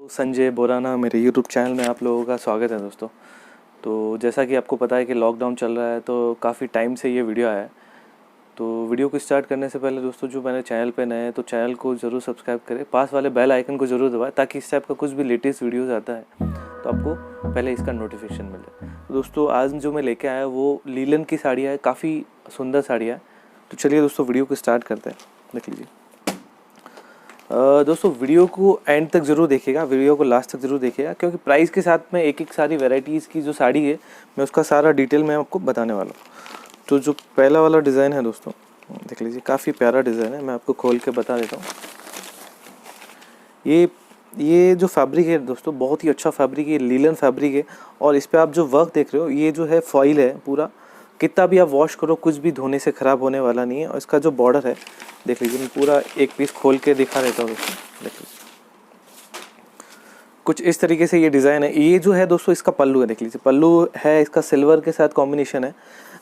संजय बोराना मेरे YouTube channel में आप लोगों का स्वागत है दोस्तों। तो जैसा कि आपको पता है कि लॉकडाउन चल रहा है, तो काफ़ी टाइम से ये वीडियो आया है। तो वीडियो को स्टार्ट करने से पहले दोस्तों, जो मेरे चैनल पे नए हैं तो चैनल को ज़रूर सब्सक्राइब करें, पास वाले बेल आइकन को ज़रूर दबाएं ताकि इस टाइप का कुछ भी लेटेस्ट वीडियोस आता है तो आपको पहले इसका नोटिफिकेशन मिल जाए। तो दोस्तों आज जो मैं लेके आया वो लीलन की साड़ियाँ है, काफ़ी सुंदर साड़ियाँ है। तो चलिए दोस्तों वीडियो को स्टार्ट करते हैं। देख लीजिए दोस्तों, वीडियो को एंड तक ज़रूर देखिएगा, वीडियो को लास्ट तक ज़रूर देखिएगा, क्योंकि प्राइस के साथ में एक सारी वैरायटीज़ की जो साड़ी है मैं उसका सारा डिटेल में आपको बताने वाला हूँ। तो जो पहला वाला डिज़ाइन है दोस्तों, देख लीजिए, काफ़ी प्यारा डिज़ाइन है। मैं आपको खोल के बता देता हूँ। ये जो फैब्रिक है दोस्तों, बहुत ही अच्छा फैब्रिक है, लीलन फैब्रिक है। और इस पर आप जो वर्क देख रहे हो, ये जो है फॉइल है पूरा। कितना भी आप वॉश करो कुछ भी धोने से ख़राब होने वाला नहीं है। और इसका जो बॉर्डर है देख लीजिए, मैं पूरा एक पीस खोल के दिखा देता हूँ दोस्तों। देख लीजिए कुछ इस तरीके से ये डिज़ाइन है। ये जो है दोस्तों इसका पल्लू है, देख लीजिए पल्लू है इसका सिल्वर के साथ कॉम्बिनेशन है।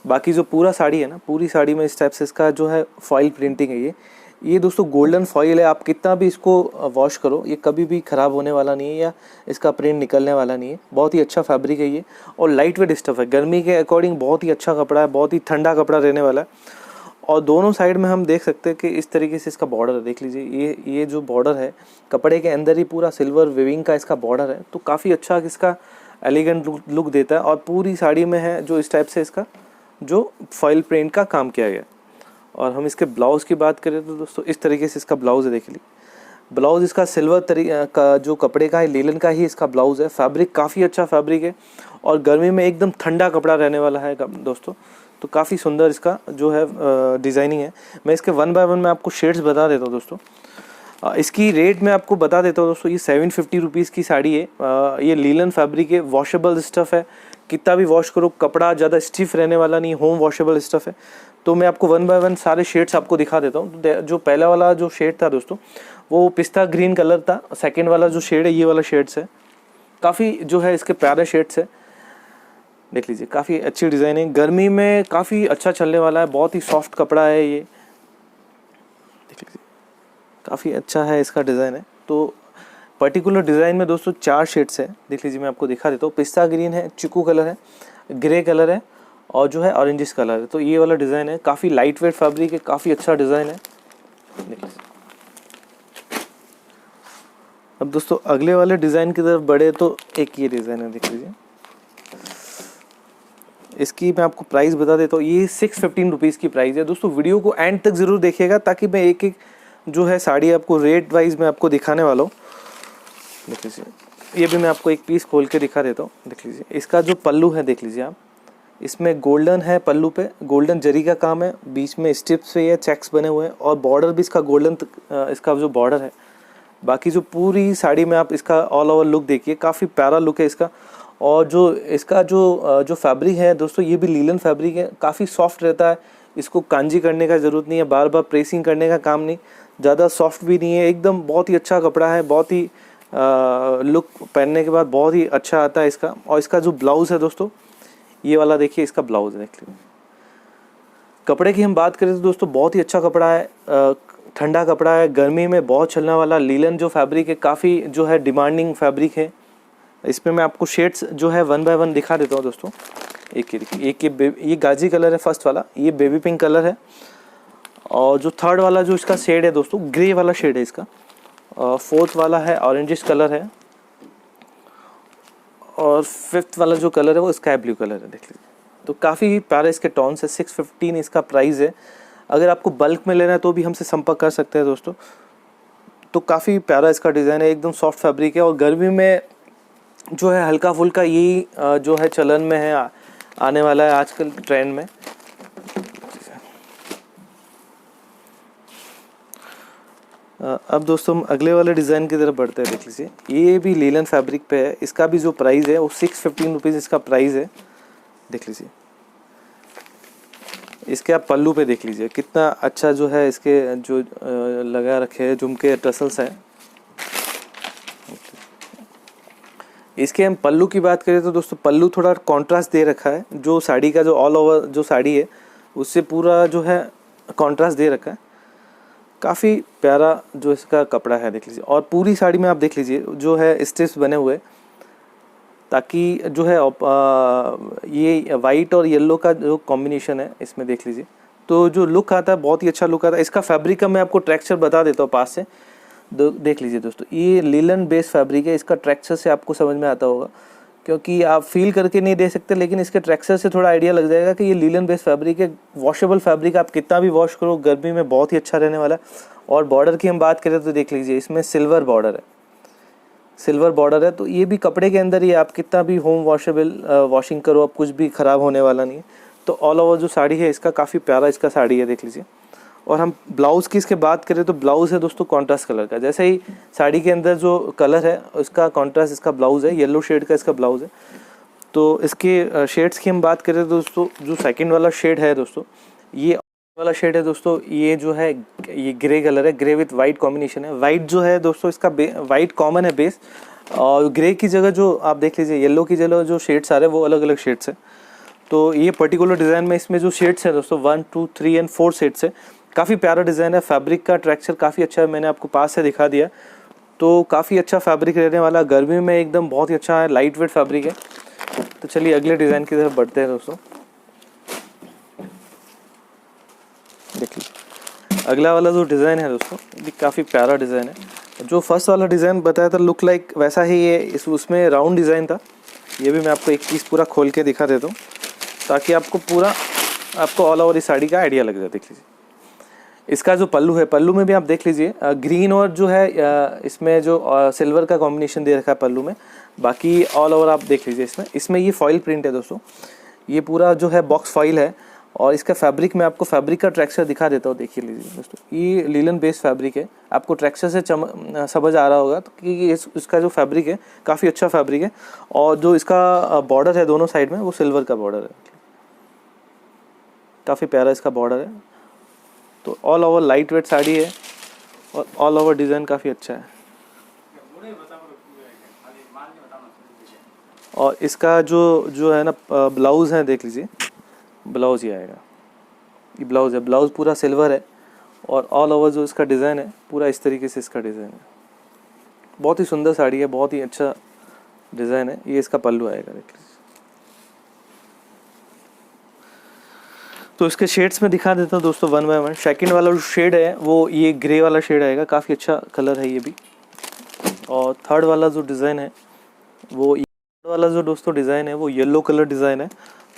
बाकी जो पूरा साड़ी है ना, पूरी साड़ी में इस टाइप से इसका जो है फॉइल प्रिंटिंग है। ये दोस्तों गोल्डन फॉइल है। आप कितना भी इसको वॉश करो ये कभी भी ख़राब होने वाला नहीं है या इसका प्रिंट निकलने वाला नहीं है। बहुत ही अच्छा फैब्रिक है ये, और लाइट वेट स्टफ़ है। गर्मी के अकॉर्डिंग बहुत ही अच्छा कपड़ा है, बहुत ही ठंडा कपड़ा रहने वाला है। और दोनों साइड में हम देख सकते हैं कि इस तरीके से इसका बॉर्डर है। देख लीजिए ये जो बॉर्डर है, कपड़े के अंदर ही पूरा सिल्वर वेविंग का इसका बॉर्डर है। तो काफ़ी अच्छा इसका एलिगेंट लुक देता है। और पूरी साड़ी में है जो इस टाइप से इसका जो फॉइल प्रिंट का काम किया गया। और हम इसके ब्लाउज़ की बात करें तो दोस्तों इस तरीके से इसका ब्लाउज़ है। देख लीजिए ब्लाउज़ इसका सिल्वर का जो कपड़े का है, लीलन का ही इसका ब्लाउज़ है। फैब्रिक काफ़ी अच्छा फैब्रिक है और गर्मी में एकदम ठंडा कपड़ा रहने वाला है दोस्तों। तो काफ़ी सुंदर इसका जो है डिज़ाइनिंग है। मैं इसके 1 बाय 1 में आपको शेड्स बता देता हूँ दोस्तों। इसकी रेट मैं आपको बता देता हूँ दोस्तों। ये 750 रुपीज़ की साड़ी है। ये लीलन फैब्रिक है, वॉशेबल स्टफ़ है। कितना भी वॉश करो कपड़ा ज़्यादा स्टिफ रहने वाला नहीं, होम वॉशेबल स्टफ़ है। तो मैं आपको 1 बाय 1 सारे शेड्स आपको दिखा देता हूँ। तो जो पहला वाला जो शेड था दोस्तों वो पिस्ता ग्रीन कलर था। सेकेंड वाला जो शेड है ये वाला शेड्स है। काफ़ी जो है इसके प्यारे शेड्स है। देख लीजिए काफ़ी अच्छी डिज़ाइन है, गर्मी में काफ़ी अच्छा चलने वाला है। बहुत ही सॉफ्ट कपड़ा है ये, देख लीजिए काफ़ी अच्छा है इसका डिज़ाइन है। तो पर्टिकुलर डिज़ाइन में दोस्तों 4 शेड्स है। देख लीजिए मैं आपको दिखा देता हूँ। पिस्ता ग्रीन है, चिकू कलर है, ग्रे कलर है और जो है ऑरेंजिश कलर है। तो ये वाला डिज़ाइन है, काफ़ी लाइट वेट फैब्रिक है, काफ़ी अच्छा डिज़ाइन है। देख लीजिए अब दोस्तों अगले वाले डिज़ाइन की तरफ बढ़े तो एक ये डिज़ाइन है, देख लीजिए। इसकी मैं आपको प्राइस बता देता हूँ। ये 615 रुपीज़ की प्राइस है दोस्तों। वीडियो को एंड तक ज़रूर देखिएगा ताकि मैं एक एक जो है साड़ी आपको रेट वाइज मैं आपको दिखाने वाला हूँ। देख लीजिए ये भी मैं आपको एक पीस खोल के दिखा देता हूँ। देख लीजिए इसका जो पल्लू है, देख लीजिए आप, इसमें गोल्डन है पल्लू पे, गोल्डन जरी का काम है। बीच में स्ट्रिप्स पे ये चेक्स बने हुए हैं और बॉर्डर भी इसका गोल्डन इसका जो बॉर्डर है। बाकी जो पूरी साड़ी में आप इसका ऑल ओवर लुक देखिए, काफ़ी प्यारा लुक है इसका। और जो इसका जो फैब्रिक है दोस्तों, ये भी लीलन फैब्रिक है, काफ़ी सॉफ्ट रहता है। इसको कांजी करने का ज़रूरत नहीं है, बार बार प्रेसिंग करने का काम नहीं, ज़्यादा सॉफ्ट भी नहीं है, एकदम बहुत ही अच्छा कपड़ा है। बहुत ही लुक पहनने के बाद बहुत ही अच्छा आता है इसका। और इसका जो ब्लाउज़ है दोस्तों, ये वाला देखिए इसका ब्लाउज़ है। देख लीजिए कपड़े की हम बात करें तो दोस्तों बहुत ही अच्छा कपड़ा है, ठंडा कपड़ा है, गर्मी में बहुत चलने वाला। लीलन जो फैब्रिक है काफ़ी जो है डिमांडिंग फैब्रिक है। इसमें मैं आपको शेड्स जो है 1 बाय 1 दिखा देता हूँ दोस्तों। ये गाजी कलर है फर्स्ट वाला, ये बेबी पिंक कलर है। और जो थर्ड वाला जो इसका शेड है दोस्तों, ग्रे वाला शेड है इसका। फोर्थ वाला है ऑरेंजिश कलर है। और फिफ्थ वाला जो कलर है वो स्काई ब्लू कलर है। देख लीजिए तो काफ़ी प्यारे इसके टॉन्स है। 615 इसका प्राइस है। अगर आपको बल्क में लेना है तो भी हमसे संपर्क कर सकते हैं दोस्तों। तो काफ़ी प्यारा इसका डिज़ाइन है, एकदम सॉफ्ट फैब्रिक है। और गर्मी में जो है हल्का फुल्का यही जो है चलन में है, आने वाला है आजकल ट्रेंड में। अब दोस्तों हम अगले वाले डिज़ाइन की तरफ बढ़ते हैं। देख लीजिए ये भी लीलन फैब्रिक पे है। इसका भी जो प्राइस है वो 615 रुपीज़ इसका प्राइस है। देख लीजिए इसके आप पल्लू पे देख लीजिए कितना अच्छा जो है इसके जो लगा रखे हैं झुमके टसल्स हैं। इसके हम पल्लू की बात करें तो दोस्तों पल्लू थोड़ा कॉन्ट्रास्ट दे रखा है। जो साड़ी का जो ऑल ओवर जो साड़ी है उससे पूरा जो है कॉन्ट्रास्ट दे रखा है। काफ़ी प्यारा जो इसका कपड़ा है देख लीजिए। और पूरी साड़ी में आप देख लीजिए जो है स्ट्रिप्स बने हुए, ताकि जो है ये वाइट और येलो का जो कॉम्बिनेशन है इसमें देख लीजिए, तो जो लुक आता है बहुत ही अच्छा लुक आता है। इसका फैब्रिक का मैं आपको टेक्सचर बता देता हूँ पास से, देख लीजिए दोस्तों, ये लिलन बेस फैब्रिक है। इसका टेक्सचर से आपको समझ में आता होगा, क्योंकि आप फील करके नहीं दे सकते, लेकिन इसके टेक्सचर से थोड़ा आइडिया लग जाएगा कि ये लिलन बेस फैब्रिक है। वॉशेबल फैब्रिक, आप कितना भी वॉश करो गर्मी में बहुत ही अच्छा रहने वाला है। और बॉर्डर की हम बात करें तो देख लीजिए, इसमें सिल्वर बॉर्डर है, सिल्वर बॉर्डर है, तो ये भी कपड़े के अंदर ही आप कितना भी होम वॉशेबल वॉशिंग करो, आप कुछ भी ख़राब होने वाला नहीं है। तो ऑल ओवर जो साड़ी है इसका काफ़ी प्यारा इसका साड़ी है देख लीजिए। और हम ब्लाउज़ की इसके बात करें तो ब्लाउज़ है दोस्तों कॉन्ट्रास्ट कलर का, जैसे ही साड़ी के अंदर जो कलर है उसका कॉन्ट्रास्ट इसका ब्लाउज़ है, येलो शेड का इसका ब्लाउज़ है। तो इसके शेड्स की हम बात करें तो दोस्तों, जो सेकंड वाला शेड है दोस्तों, ये वाला शेड है दोस्तों, ये जो है ये ग्रे कलर है, ग्रे विथ वाइट कॉम्बिनेशन है। वाइट जो है दोस्तों इसका वाइट कॉमन है बेस, और ग्रे की जगह जो आप देख लीजिए, येलो की जगह जो शेड्स आ रहे हैं वो अलग अलग शेड्स है। तो ये पर्टिकुलर डिज़ाइन में इसमें जो शेड्स हैं दोस्तों 1 2 3 एंड 4 शेड्स है। काफ़ी प्यारा डिज़ाइन है, फैब्रिक का टेक्सचर काफ़ी अच्छा है, मैंने आपको पास से दिखा दिया। तो काफ़ी अच्छा फैब्रिक रहने वाला, गर्मी में एकदम बहुत ही अच्छा है, लाइट वेट फैब्रिक है। तो चलिए अगले डिज़ाइन की तरफ बढ़ते हैं दोस्तों। देखिए अगला वाला जो डिज़ाइन है दोस्तों, ये काफ़ी प्यारा डिज़ाइन है। जो फर्स्ट वाला डिज़ाइन बताया था लुक लाइक वैसा ही ये उसमें राउंड डिज़ाइन था। ये भी मैं आपको एक पीस पूरा खोल के दिखा देता हूँ, ताकि आपको ऑल ओवर इस साड़ी का आइडिया लग जाए। देख लीजिए इसका जो पल्लू है, पल्लू में भी आप देख लीजिए ग्रीन और जो है इसमें जो सिल्वर का कॉम्बिनेशन दे रखा है पल्लू में। बाकी ऑल ओवर आप देख लीजिए, इसमें ये फॉइल प्रिंट है दोस्तों, ये पूरा जो है बॉक्स फॉइल है। और इसका फैब्रिक मैं आपको फैब्रिक का टेक्सचर दिखा देता हूँ, देखिए लीजिए दोस्तों, ये लिलन बेस्ड फैब्रिक है। आपको टेक्सचर से समझ आ रहा होगा तो कि इसका जो फैब्रिक है काफ़ी अच्छा फैब्रिक है। और जो इसका बॉर्डर है दोनों साइड में वो सिल्वर का बॉर्डर है, काफ़ी प्यारा इसका बॉर्डर है। तो all over light weight sari है, और ऑल ओवर डिज़ाइन काफ़ी अच्छा है। और इसका जो है ना ब्लाउज़ है, देख लीजिए ब्लाउज़ ये आएगा, ये ब्लाउज़ है, ब्लाउज़ पूरा सिल्वर है। और ऑल ओवर जो इसका डिज़ाइन है पूरा इस तरीके से इसका डिज़ाइन है। बहुत ही सुंदर साड़ी है, बहुत ही अच्छा डिज़ाइन है। ये इसका पल्लू आएगा, देख लीजिए। तो इसके शेड्स में दिखा देता हूँ दोस्तों वन बाय वन। सेकंड वाला जो शेड है वो ये ग्रे वाला शेड आएगा, काफ़ी अच्छा कलर है ये भी। और थर्ड वाला जो डिज़ाइन है वो वाला जो दोस्तों डिज़ाइन है वो येलो कलर डिज़ाइन है।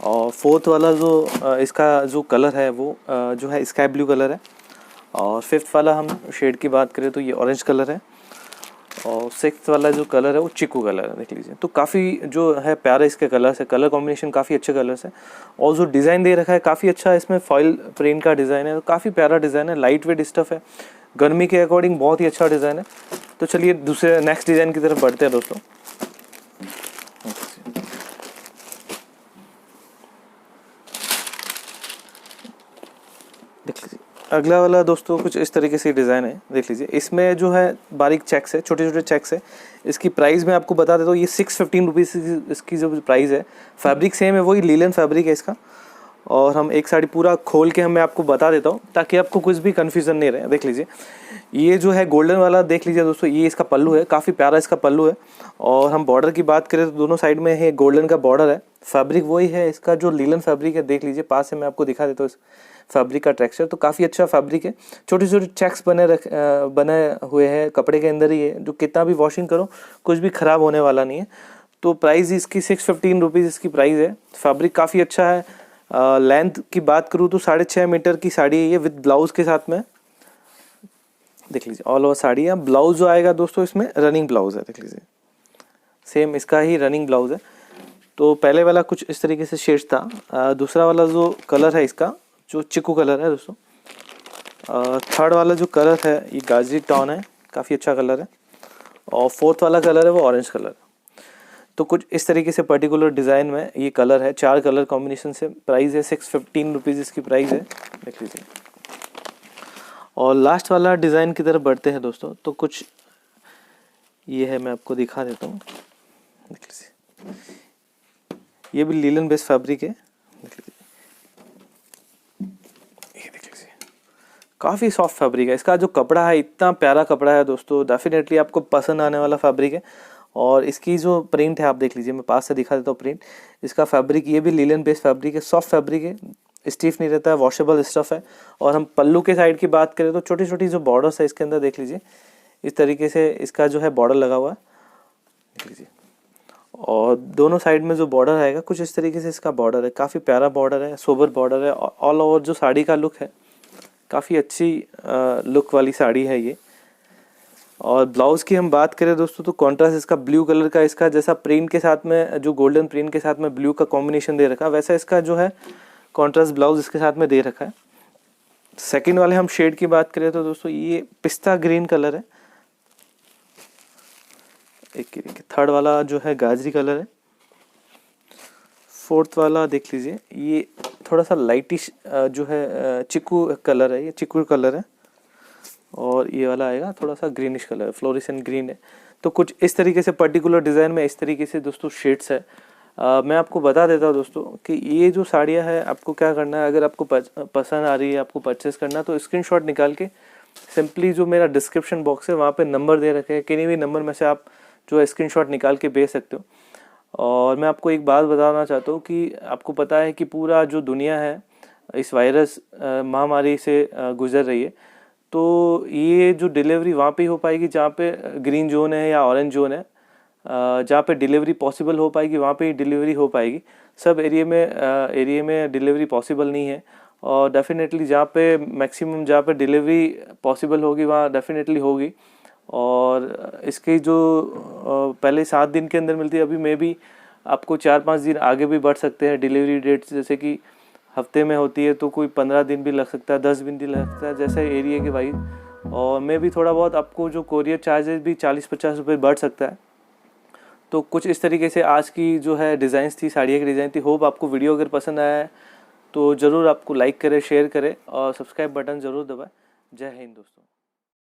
और फोर्थ वाला जो इसका जो कलर है वो जो है स्काई ब्लू कलर है। और फिफ्थ वाला हम शेड की बात करें तो ये ऑरेंज कलर है। और सिक्स्थ वाला जो कलर है वो चिकू कलर है, देख लीजिए। तो काफ़ी जो है प्यारे इसके कलर्स है, कलर कॉम्बिनेशन काफ़ी अच्छे कलर्स है। और जो डिज़ाइन दे रखा है काफ़ी अच्छा, इसमें फॉइल प्रिंट का डिज़ाइन है, तो काफ़ी प्यारा डिज़ाइन है, लाइट वेट स्टफ है, गर्मी के अकॉर्डिंग बहुत ही अच्छा डिज़ाइन है। तो चलिए दूसरे नेक्स्ट डिज़ाइन की तरफ बढ़ते हैं दोस्तों। देख लीजिए अगला वाला दोस्तों कुछ इस तरीके से डिज़ाइन है, देख लीजिए। इसमें जो है बारीक चेक्स है, छोटे छोटे चेक्स है। इसकी प्राइस मैं आपको बता देता हूँ, ये 615 रुपीज़ इसकी जो प्राइस है। फैब्रिक सेम है, वही लीलन फैब्रिक है इसका। और हम एक साड़ी पूरा खोल के मैं आपको बता देता हूँ, ताकि आपको कुछ भी कन्फ्यूज़न नहीं रहे। देख लीजिए ये जो है गोल्डन वाला, देख लीजिए दोस्तों, ये इसका पल्लू है, काफ़ी प्यारा इसका पल्लू है। और हम बॉर्डर की बात करें तो दोनों साइड में है गोल्डन का बॉर्डर है। फैब्रिक वही है इसका जो लीलन फैब्रिक है, देख लीजिए पास से मैं आपको दिखा देता हूँ इस फैब्रिक का टेक्सचर। तो काफ़ी अच्छा फैब्रिक है, छोटे छोटे चेक्स बने हुए हैं, कपड़े के अंदर ही है, जो कितना भी वॉशिंग करो कुछ भी ख़राब होने वाला नहीं है। तो प्राइस इसकी 615 रुपीज़ इसकी प्राइस है। फैब्रिक काफ़ी अच्छा है। लेंथ की बात करूँ तो 6.5 मीटर की साड़ी है ये, विद ब्लाउज़ के साथ में। देख लीजिए ऑल ओवर साड़ी है। ब्लाउज जो आएगा दोस्तों इसमें रनिंग ब्लाउज है, देख लीजिए सेम इसका ही रनिंग ब्लाउज है। तो पहले वाला कुछ इस तरीके से शेड्स था। दूसरा वाला जो कलर है इसका जो चिकू कलर है दोस्तों। थर्ड वाला जो कलर है ये गाजरी टॉन है, काफ़ी अच्छा कलर है। और फोर्थ वाला कलर है वो ऑरेंज कलर। तो कुछ इस तरीके से पर्टिकुलर डिज़ाइन में ये कलर है, 4 कलर कॉम्बिनेशन से। प्राइस है 615 रुपीज़ इसकी प्राइस है, देख लीजिए। और लास्ट वाला डिज़ाइन की तरफ बढ़ते हैं दोस्तों। तो कुछ ये है, मैं आपको दिखा देता हूँ, देख लीजिए। ये भी लीलन बेस्ड फैब्रिक है, देख लीजिए, ये देख लीजिए काफ़ी सॉफ्ट फैब्रिक है। इसका जो कपड़ा है इतना प्यारा कपड़ा है दोस्तों, डेफिनेटली आपको पसंद आने वाला फैब्रिक है। और इसकी जो प्रिंट है आप देख लीजिए, मैं पास से दिखा देता हूँ प्रिंट। इसका फैब्रिक ये भी लिनन बेस्ड फैब्रिक है, सॉफ्ट फैब्रिक है, स्टिफ नहीं रहता है, वॉशेबल स्टफ है। और हम पल्लू के साइड की बात करें तो छोटी छोटी जो बॉर्डर्स है इसके अंदर देख लीजिए, इस तरीके से इसका जो है बॉर्डर लगा हुआ है, देख लीजिए। और दोनों साइड में जो बॉर्डर आएगा कुछ इस तरीके से इसका बॉर्डर है, काफ़ी प्यारा बॉर्डर है, सोबर बॉर्डर है। ऑल ओवर जो साड़ी का लुक है काफ़ी अच्छी लुक वाली साड़ी है ये। और ब्लाउज़ की हम बात करें दोस्तों तो कॉन्ट्रास्ट इसका ब्लू कलर का, इसका जैसा प्रिंट के साथ में जो गोल्डन प्रिंट के साथ में ब्लू का कॉम्बिनेशन दे रखा है, वैसा इसका जो है कॉन्ट्रास्ट ब्लाउज इसके साथ में दे रखा है। सेकंड वाले हम शेड की बात करें तो दोस्तों ये पिस्ता ग्रीन कलर है, एक थर्ड वाला जो है गाजरी कलर है, फोर्थ वाला देख लीजिए ये थोड़ा सा लाइटिश जो है चिकू कलर है, ये चिकू कलर है। और ये वाला आएगा थोड़ा सा ग्रीनिश कलर, फ्लोरेसेंट ग्रीन है। तो कुछ इस तरीके से पर्टिकुलर डिज़ाइन में इस तरीके से दोस्तों शेड्स है। मैं आपको बता देता हूँ दोस्तों कि ये जो साड़ियाँ हैं आपको क्या करना है, अगर आपको पसंद आ रही है, आपको परचेस करना है, तो स्क्रीनशॉट निकाल के सिंपली जो मेरा डिस्क्रिप्शन बॉक्स है वहाँ पे नंबर दे रखे हैं, किन्हीं भी नंबर में से आप जो है स्क्रीनशॉट निकाल के भेज सकते हो। और मैं आपको एक बात बताना चाहता हूँ कि आपको पता है कि पूरा जो दुनिया है इस वायरस महामारी से गुजर रही है। तो ये जो डिलीवरी वहाँ पे हो पाएगी जहाँ पे ग्रीन जोन है या ऑरेंज जोन है, जहाँ पे डिलीवरी पॉसिबल हो पाएगी वहाँ पे ही डिलीवरी हो पाएगी। सब एरिया में डिलीवरी पॉसिबल नहीं है। और डेफिनेटली जहाँ पे मैक्सिमम जहाँ पे डिलीवरी पॉसिबल होगी वहाँ डेफिनेटली होगी। और इसकी जो पहले 7 दिन के अंदर मिलती है, अभी मे भी आपको 4-5 दिन आगे भी बढ़ सकते हैं डिलीवरी डेट्स, जैसे कि हफ्ते में होती है तो कोई 15 दिन भी लग सकता है, 10 दिन भी लग सकता है, जैसे एरिया के वाइज। और मे भी थोड़ा बहुत आपको जो कोरियर चार्जेस भी 40-50 रुपये बढ़ सकता है। तो कुछ इस तरीके से आज की जो है डिज़ाइंस थी, साड़ियों की डिज़ाइन थी। होप आपको वीडियो अगर पसंद आया है तो ज़रूर आपको लाइक करें, शेयर करें और सब्सक्राइब बटन ज़रूर दबाएं। जय हिंद दोस्तों।